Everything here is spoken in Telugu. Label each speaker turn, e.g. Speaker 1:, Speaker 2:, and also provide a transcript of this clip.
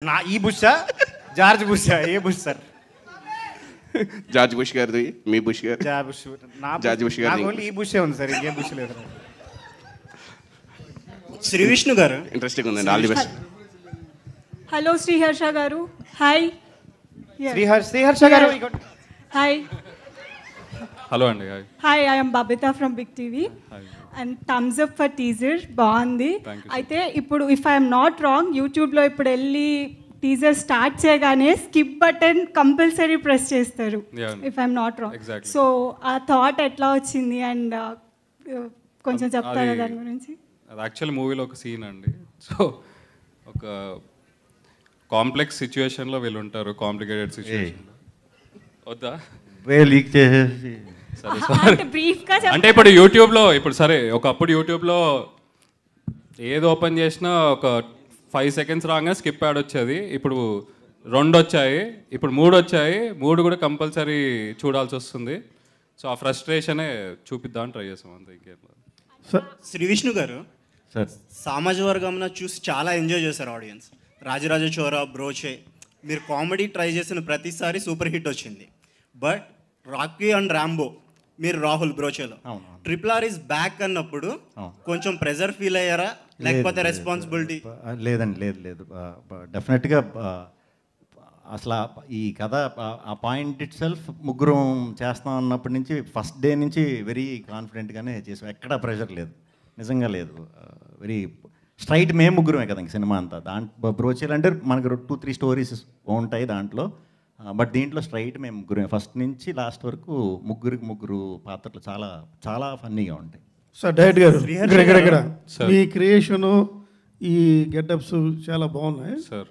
Speaker 1: నా ఈ బుషా జార్జ్ బుషా ఏ బుష్ సార్
Speaker 2: జార్జ్ బుష్ గారిది మీ బుష్ గారు జార్జ్ బుష్ గారు
Speaker 1: ఓన్లీ ఈ బుషే ఉంది సార్ ఇంకేం బుష్ లేదు
Speaker 3: శ్రీ విష్ణు గారు
Speaker 2: ఇంట్రెస్టింగ్ ఉందండి all the best
Speaker 4: hello Sriharsha garu hi
Speaker 1: Sriharsha garu
Speaker 4: hi
Speaker 5: hello అండి
Speaker 4: hi I'm Babita from Big TV and thumbs up for teaser బాగుంది అయితే ఇప్పుడు ఇఫ్ ఐఎమ్ నాట్ రాంగ్ యూట్యూబ్లో ఇప్పుడు వెళ్ళి టీజర్ స్టార్ట్ చేయగానే స్కిప్ బటన్ కంపల్సరీ ప్రెస్ చేస్తారు if I'm not wrong so ఆ థాట్ ఎట్లా వచ్చింది అండ్ కొంచెం చెప్తారా దాని గురించి
Speaker 5: అది యాక్చువల్ మూవీలో ఒక సీన్ అండి సో ఒక కాంప్లెక్స్ సిచ్యువేషన్లో వీళ్ళు ఉంటారు కాంప్లికేటెడ్ సిచ్యువేషన్లో వద్దా
Speaker 6: లీక్ చేసేసి
Speaker 5: అంటే ఇప్పుడు యూట్యూబ్లో ఇప్పుడు సరే ఒకప్పుడు యూట్యూబ్లో ఏది ఓపెన్ చేసినా ఒక 5 seconds రాగానే స్కిప్ యాడ్ వచ్చేది ఇప్పుడు 2 వచ్చాయి ఇప్పుడు 3 వచ్చాయి 3 కూడా కంపల్సరీ చూడాల్సి వస్తుంది సో ఆ ఫ్రస్ట్రేషనే చూపిద్దామని ట్రై చేసాం అంతే ఇంకేం
Speaker 3: శ్రీ విష్ణు గారు
Speaker 6: సార్
Speaker 3: సామాజిక వర్గంలో చూసి చాలా ఎంజాయ్ చేశారు ఆడియన్స్ రాజరాజ చోరా బ్రోచే మీరు కామెడీ ట్రై చేసిన ప్రతిసారి సూపర్ హిట్ వచ్చింది బట్ రాకీ అండ్ రాంబో మీరు రాహుల్ బ్రోచేలో RRR ఈస్ బ్యాక్ అన్నప్పుడు కొంచెం ప్రెజర్ ఫీల్ అయ్యారా లేకపోతే రెస్పాన్సిబిలిటీ
Speaker 6: లేదండి లేదు డెఫినెట్గా అసలు ఈ కథ ఆ పాయింట్ ఇట్ సెల్ఫ్ ముగ్గురు చేస్తాం అన్నప్పటి నుంచి ఫస్ట్ డే నుంచి వెరీ కాన్ఫిడెంట్గానే చేసాం ఎక్కడా ప్రెషర్ లేదు నిజంగా లేదు వెరీ స్ట్రైట్ మేము ముగ్గురమే కదా ఇంక సినిమా అంతా దాంట్లో బ్రోచేలు అంటే మనకు 2-3 స్టోరీస్ ఉంటాయి దాంట్లో బట్ దీంట్లో స్ట్రైట్ మేము ముగ్గురు ఫస్ట్ నుంచి లాస్ట్ వరకు ముగ్గురు పాత్రలు చాలా చాలా ఫన్నీగా ఉంటాయి.
Speaker 7: సార్ డైరెక్ట్ గారు ఇక్కడ మీ క్రియేషను ఈ గెటప్స్ చాలా బాగున్నాయి
Speaker 5: సార్.